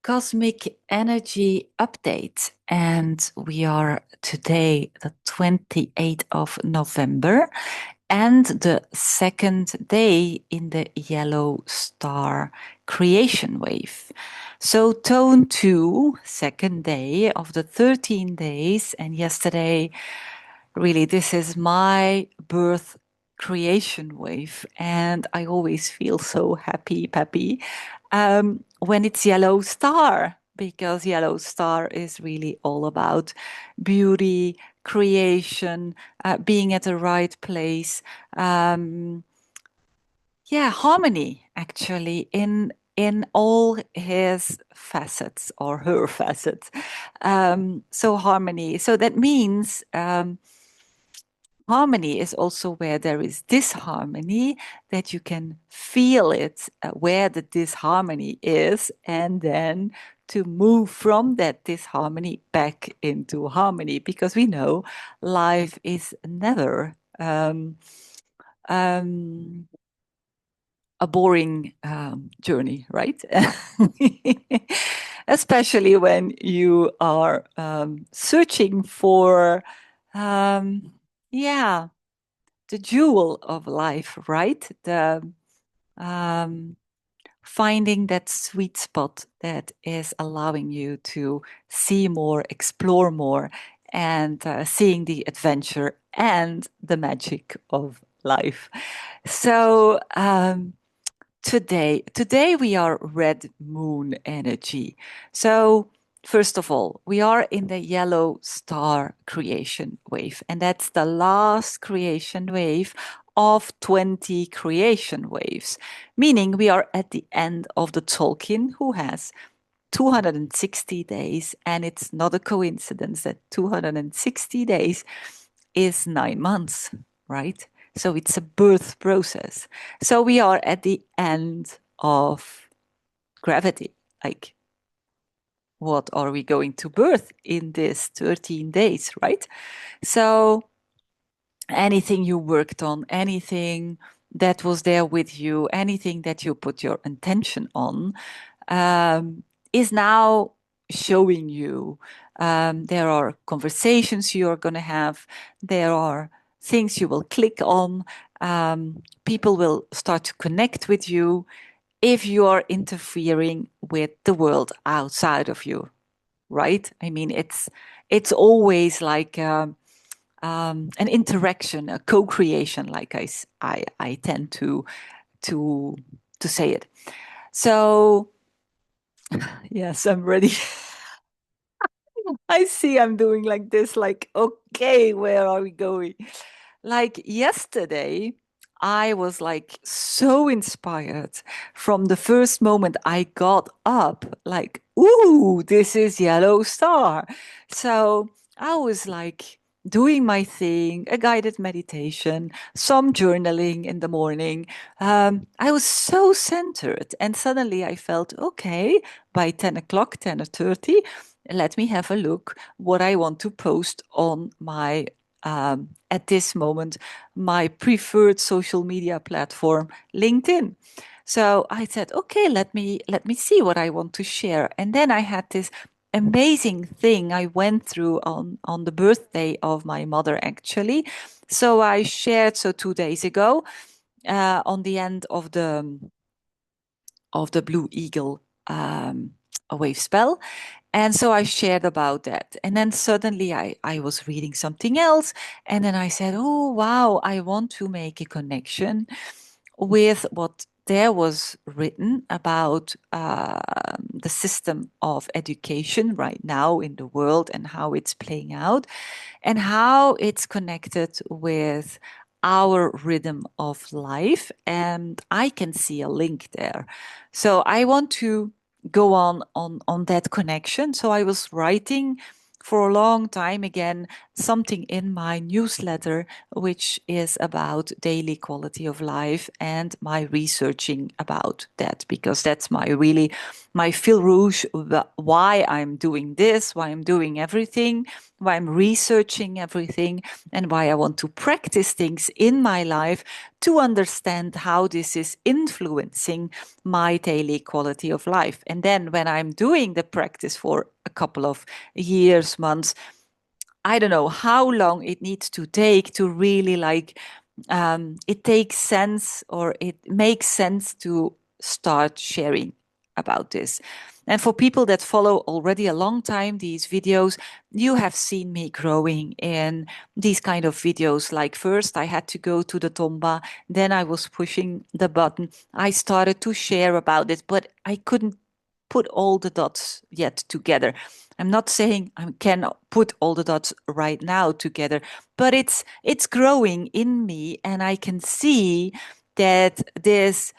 Cosmic Energy Update. And we are today the 28th of November and the second day in the yellow star creation wave. So tone 2, second day of the 13 days. And yesterday, really, this is my birth creation wave. And I always feel so happy, peppy, when it's yellow star, because yellow star is really all about beauty, creation, being at the right place. Yeah, harmony actually in all his facets or her facets. So harmony. So that means harmony is also where there is disharmony, that you can feel it, where the disharmony is, and then to move from that disharmony back into harmony, because we know life is never um, a boring journey, right? Especially when you are searching for, um, yeah, the jewel of life, right? The um, finding that sweet spot that is allowing you to see more, explore more, and seeing the adventure and the magic of life. So today we are red moon energy. So first of all, we are in the yellow star creation wave, and that's the last creation wave of 20 creation waves, meaning we are at the end of the Tolkien, who has 260 days, and it's not a coincidence that 260 days is 9 months, right? So it's a birth process. So we are at the end of gravity. Like, what are we going to birth in this 13 days, right? So anything you worked on, anything that was there with you, anything that you put your intention on, is now showing you. There are conversations you're going to have. There are things you will click on. People will start to connect with you if you are interfering with the world outside of you, right? I mean, it's always like an interaction, a co-creation, like I tend to to say it. So yes, I'm ready. I see I'm doing like this, like, okay, where are we going? Like yesterday, I was like so inspired from the first moment I got up, like, ooh, this is Yellow Star. So I was like doing my thing, a guided meditation, some journaling in the morning. I was so centered, and suddenly I felt, okay, by 10 o'clock, 10:30, let me have a look what I want to post on my at this moment my preferred social media platform, LinkedIn. So I said, okay, let me see what I want to share. And then I had this amazing thing I went through on the birthday of my mother, actually. So I shared, so 2 days ago, on the end of the Blue Eagle a wave spell. And so I shared about that. And then suddenly I was reading something else. And then I said, oh, wow, I want to make a connection with what there was written about the system of education right now in the world and how it's playing out and how it's connected with our rhythm of life. And I can see a link there. So I want to go on that connection. So I was writing for a long time again something in my newsletter which is about daily quality of life and my researching about that, because that's my really my fil rouge, why I'm doing this, why I'm doing everything, why I'm researching everything, and why I want to practice things in my life to understand how this is influencing my daily quality of life. And then when I'm doing the practice for a couple of years, months, I don't know how long it needs to take to really it takes sense, or it makes sense to start sharing about this. And for people that follow already a long time these videos, you have seen me growing in these kind of videos. Like first I had to go to the Tomba, then I was pushing the button. I started to share about it, but I couldn't put all the dots yet together. I'm not saying I can put all the dots right now together, but it's growing in me, and I can see that this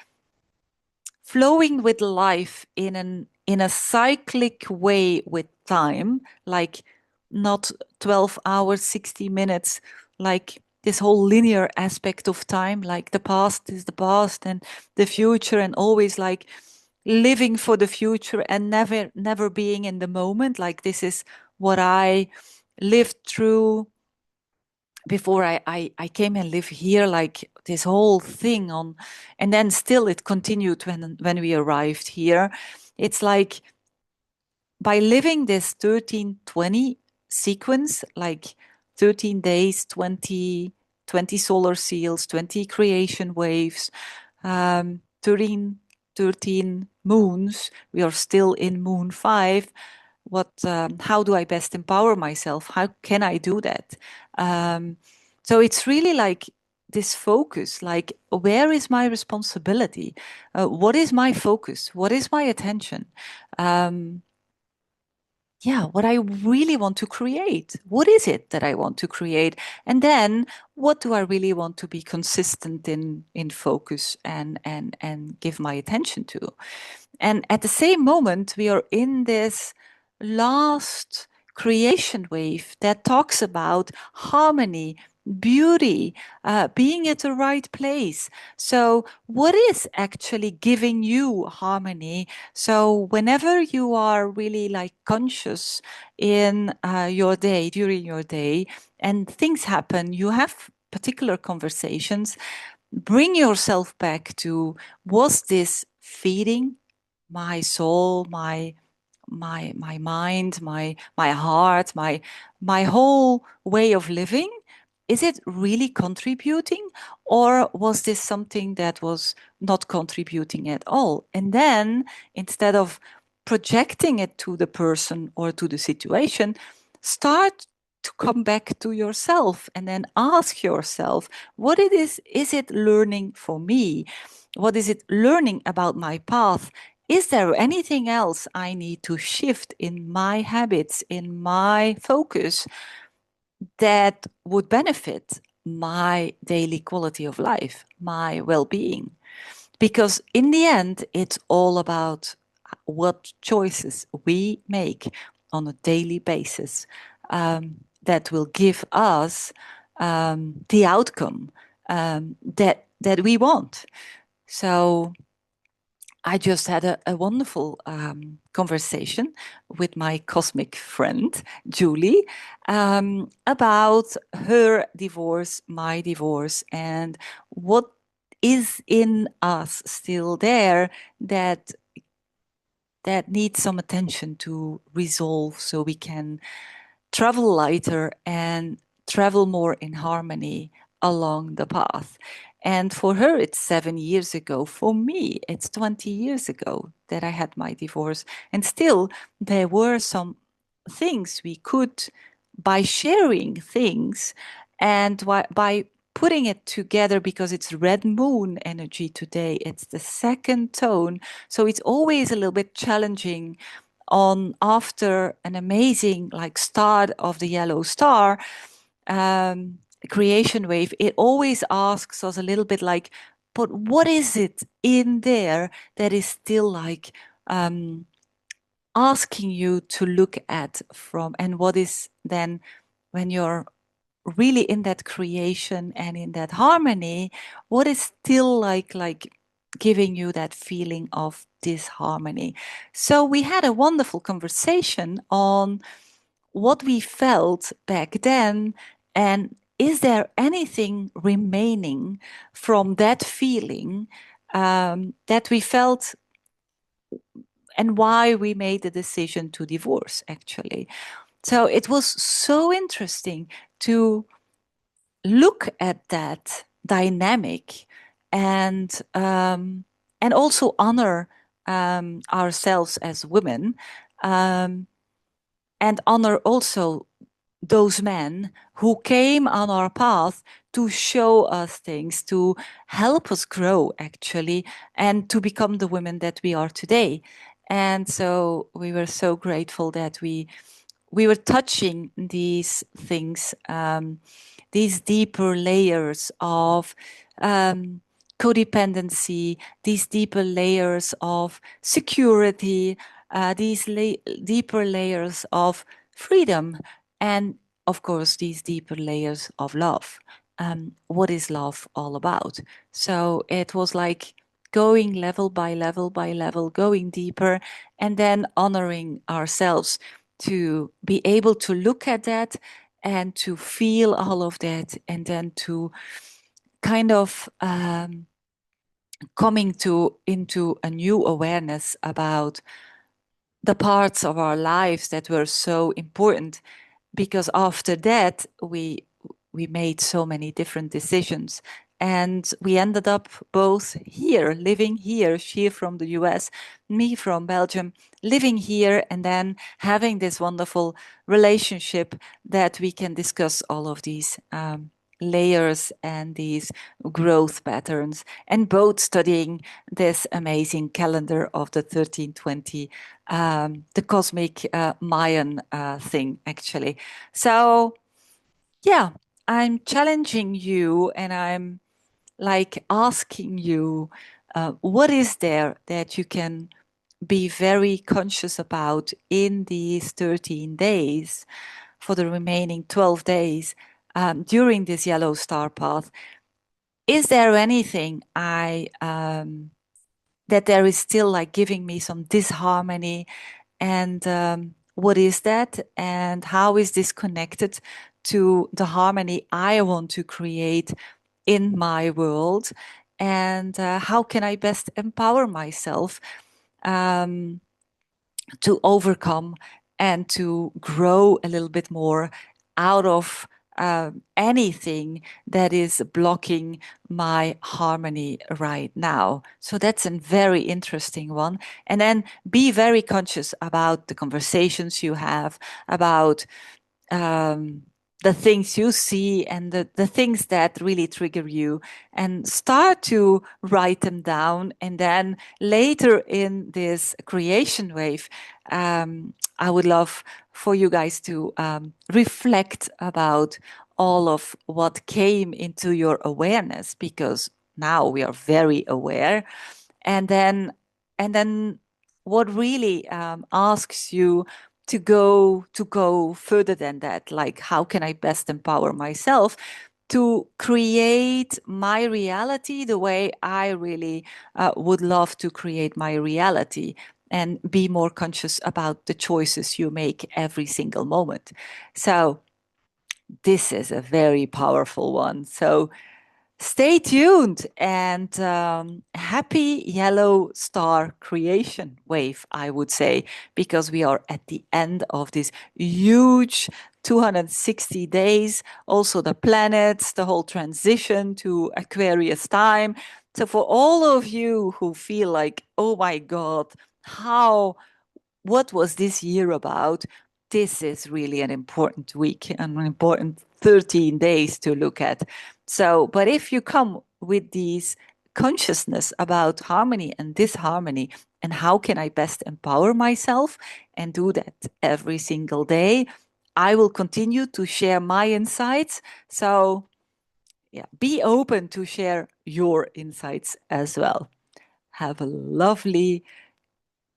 flowing with life in a cyclic way with time, like not 12 hours, 60 minutes, like this whole linear aspect of time, like the past is the past and the future, and always like living for the future and never being in the moment. Like this is what I lived through before I came and live here, like this whole thing on, and then still it continued when we arrived here. It's like by living this 13-20 sequence, like 13 days, 20 solar seals, 20 creation waves, 13 moons. We are still in moon 5. How do I best empower myself? How can I do that? So it's really like this focus, like where is my responsibility? What is my focus? What is my attention? Yeah, what I really want to create. What is it that I want to create? And then what do I really want to be consistent in focus and give my attention to? And at the same moment, we are in this last creation wave that talks about harmony, beauty, being at the right place. So, what is actually giving you harmony? So, whenever you are really like conscious in your day, during your day, and things happen, you have particular conversations, bring yourself back to, was this feeding my soul, my mind, my heart, my whole way of living? Is it really contributing, or was this something that was not contributing at all? And then instead of projecting it to the person or to the situation, start to come back to yourself and then ask yourself, what it is it learning for me? What is it learning about my path? Is there anything else I need to shift in my habits, in my focus, that would benefit my daily quality of life, my well-being? Because in the end, it's all about what choices we make on a daily basis, that will give us the outcome that we want. So I just had a wonderful conversation with my cosmic friend, Julie, about her divorce, my divorce, and what is in us still there that needs some attention to resolve, so we can travel lighter and travel more in harmony along the path. And for her, it's 7 years ago. For me, it's 20 years ago that I had my divorce. And still, there were some things we could, by sharing things and by putting it together, because it's red moon energy today, it's the second tone. So it's always a little bit challenging on after an amazing like start of the yellow star creation wave. It always asks us a little bit like, but what is it in there that is still like asking you to look at from, and what is then when you're really in that creation and in that harmony, what is still like giving you that feeling of disharmony. So we had a wonderful conversation on what we felt back then, and is there anything remaining from that feeling that we felt, and why we made the decision to divorce, actually. So it was so interesting to look at that dynamic, and also honor ourselves as women, um, and honor also those men who came on our path to show us things, to help us grow, actually, and to become the women that we are today. And so we were so grateful that we were touching these things, these deeper layers of um, codependency, these deeper layers of security, deeper layers of freedom, and of course, these deeper layers of love. What is love all about? So it was like going level by level by level, going deeper, and then honoring ourselves to be able to look at that and to feel all of that, and then to kind of coming to into a new awareness about the parts of our lives that were so important, because after that we made so many different decisions, and we ended up both here, living here, she from the US, me from Belgium, living here, and then having this wonderful relationship that we can discuss all of these layers and these growth patterns, and both studying this amazing calendar of the 1320, the cosmic Mayan thing, actually. So, yeah, I'm challenging you, and I'm like asking you, what is there that you can be very conscious about in these 13 days, for the remaining 12 days during this yellow star path? Is there anything that there is still like giving me some disharmony, and what is that, and how is this connected to the harmony I want to create in my world, and how can I best empower myself um, to overcome and to grow a little bit more out of anything that is blocking my harmony right now. So that's a very interesting one. And then be very conscious about the conversations you have, about um, the things you see, and the things that really trigger you, and start to write them down. And then later in this creation wave, I would love for you guys to reflect about all of what came into your awareness, because now we are very aware. And then and then what really asks you to go further than that, like how can I best empower myself to create my reality the way I really would love to create my reality, and be more conscious about the choices you make every single moment. So this is a very powerful one. So stay tuned, and happy yellow star creation wave, I would say, because we are at the end of this huge 260 days, also the planets, the whole transition to Aquarius time. So for all of you who feel like, oh my God, how what was this year about? This is really an important week and an important 13 days to look at. So, but if you come with these consciousness about harmony and disharmony, and how can I best empower myself and do that every single day, I will continue to share my insights. So, yeah, be open to share your insights as well. Have a lovely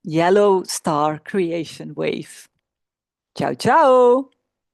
yellow star creation wave. Ciao, ciao.